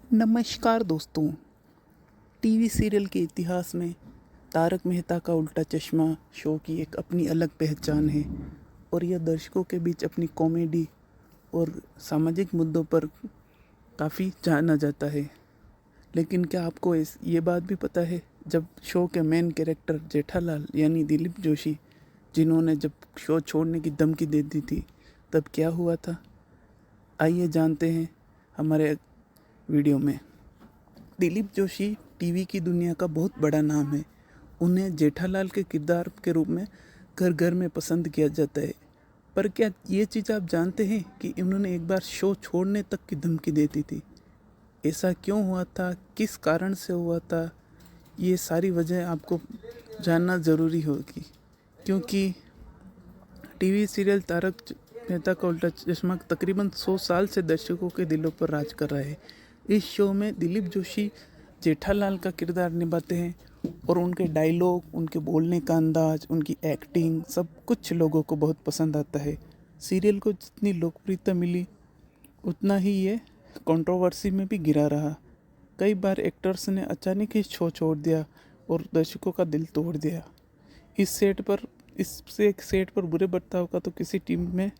नमस्कार दोस्तों। TV serial के इतिहास में तारक मेहता का उल्टा चश्मा शो की एक अपनी अलग पहचान है और यह दर्शकों के बीच अपनी कॉमेडी और सामाजिक मुद्दों पर काफ़ी जाना जाता है। लेकिन क्या आपको ये बात भी पता है, जब शो के मेन कैरेक्टर जेठालाल यानी दिलीप जोशी, जिन्होंने जब शो छोड़ने की धमकी दे दी थी, तब क्या हुआ था? आइए जानते हैं हमारे वीडियो में। दिलीप जोशी टीवी की दुनिया का बहुत बड़ा नाम है। उन्हें जेठालाल के किरदार के रूप में घर घर में पसंद किया जाता है। पर क्या ये चीज़ आप जानते हैं कि उन्होंने एक बार शो छोड़ने तक की धमकी देती थी? ऐसा क्यों हुआ था, किस कारण से हुआ था, ये सारी वजह आपको जानना ज़रूरी होगी, क्योंकि टीवी सीरियल तारक मेहता का उल्टा चश्मा तकरीबन 100 साल से दर्शकों के दिलों पर राज कर रहा है। इस शो में दिलीप जोशी जेठालाल का किरदार निभाते हैं और उनके डायलॉग, उनके बोलने का अंदाज, उनकी एक्टिंग सब कुछ लोगों को बहुत पसंद आता है। सीरियल को जितनी लोकप्रियता मिली, उतना ही ये कंट्रोवर्सी में भी घिरा रहा। कई बार एक्टर्स ने अचानक ही शो छोड़ दिया और दर्शकों का दिल तोड़ दिया। इससे एक सेट पर बुरे बर्ताव का तो किसी टीम में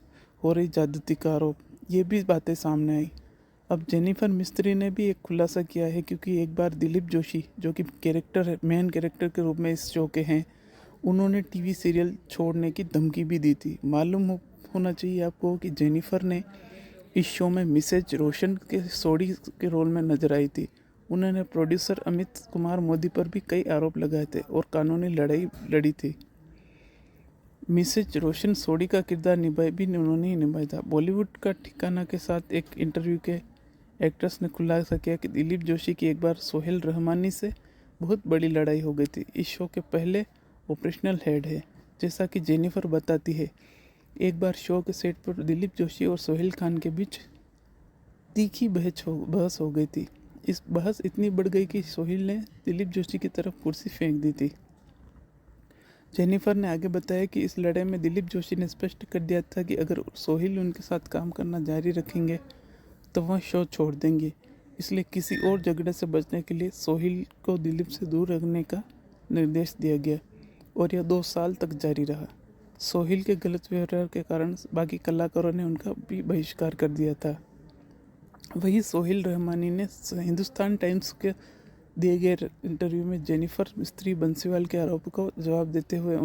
हो रही ज्यादती का आरोप, ये भी बातें सामने आई। अब जेनिफर मिस्त्री ने भी एक खुलासा किया है, क्योंकि एक बार दिलीप जोशी, जो कि मेन कैरेक्टर के रूप में इस शो के हैं, उन्होंने टीवी सीरियल छोड़ने की धमकी भी दी थी। होना चाहिए आपको कि जेनिफर ने इस शो में मिसेज रोशन के सोडी के रोल में नजर आई थी। उन्होंने प्रोड्यूसर अमित कुमार मोदी पर भी कई आरोप लगाए थे और कानूनी लड़ाई लड़ी थी। मिसेज रोशन सोडी का किरदार उन्होंने ही निभाया था। बॉलीवुड का ठिकाना के साथ एक इंटरव्यू के एक्ट्रेस ने खुलासा किया कि दिलीप जोशी की एक बार सोहेल रहमानी से बहुत बड़ी लड़ाई हो गई थी। इस शो के पहले ऑपरेशनल हेड है। जैसा कि जेनिफर बताती है, एक बार शो के सेट पर दिलीप जोशी और सोहेल खान के बीच तीखी बहस हो गई थी। इस बहस इतनी बढ़ गई कि सोहेल ने दिलीप जोशी की तरफ कुर्सी फेंक दी थी। जेनिफर ने आगे बताया कि इस लड़ाई में दिलीप जोशी ने स्पष्ट कर दिया था कि अगर सोहेल उनके साथ काम करना जारी रखेंगे तो वह शो छोड़ देंगे। इसलिए किसी और झगड़े से बचने के लिए सोहेल को दिलीप से दूर रखने का निर्देश दिया गया और यह 2 साल तक जारी रहा। सोहेल के गलत व्यवहार के कारण बाकी कलाकारों ने उनका भी बहिष्कार कर दिया था। वही सोहेल रहमानी ने हिंदुस्तान टाइम्स के दिए गए इंटरव्यू में जेनिफर मिस्त्री बंसीवाल के आरोप को जवाब देते हुए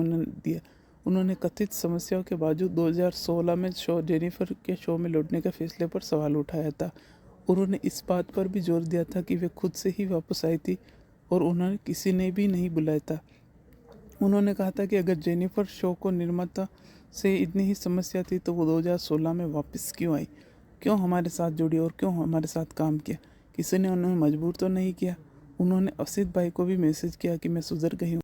उन्होंने कथित समस्याओं के बावजूद 2016 में जेनिफर के शो में लौटने के फैसले पर सवाल उठाया था। उन्होंने इस बात पर भी जोर दिया था कि वे खुद से ही वापस आई थी और उन्हें किसी ने भी नहीं बुलाया था। उन्होंने कहा था कि अगर जेनिफर शो को निर्माता से इतनी ही समस्या थी तो वो 2016 में वापस क्यों आई, क्यों हमारे साथ जुड़ी और क्यों हमारे साथ काम किया। किसी ने उन्हें मजबूर तो नहीं किया। उन्होंने असित भाई को भी मैसेज किया कि मैं सुधर गई हूँ।